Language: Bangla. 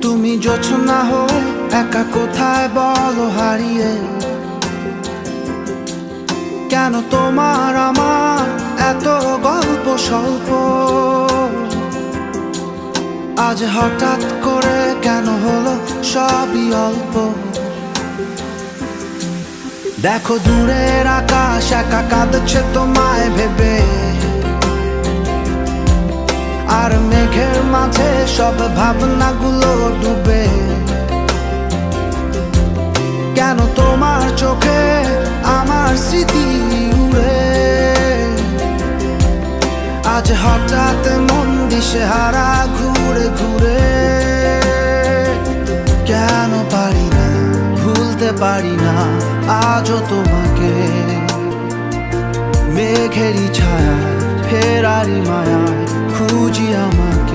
তুমি জোছনা হয়ে একা কোথায় বলো হারিয়ে, কেন তোমার আমার এত গল্প স্বল্প, আজ হঠাৎ করে কেন হলো সবই অল্প। দেখো দূরের আকাশ একা কাঁদছে তোমায় ভেবে, আর মেঘের মাঝে সব ভাবনাগুলো ডুবে। কেন তোমার চোখে আমার স্মৃতি উড়ে, আজ হঠাৎ মন দিশেহারা ঘুরে ঘুরে। কেন পারি না ভুলতে পারি না আজও তোমাকে, মেঘেরই ছায়া ফেরারি মায়া খুঁজি আমাকে।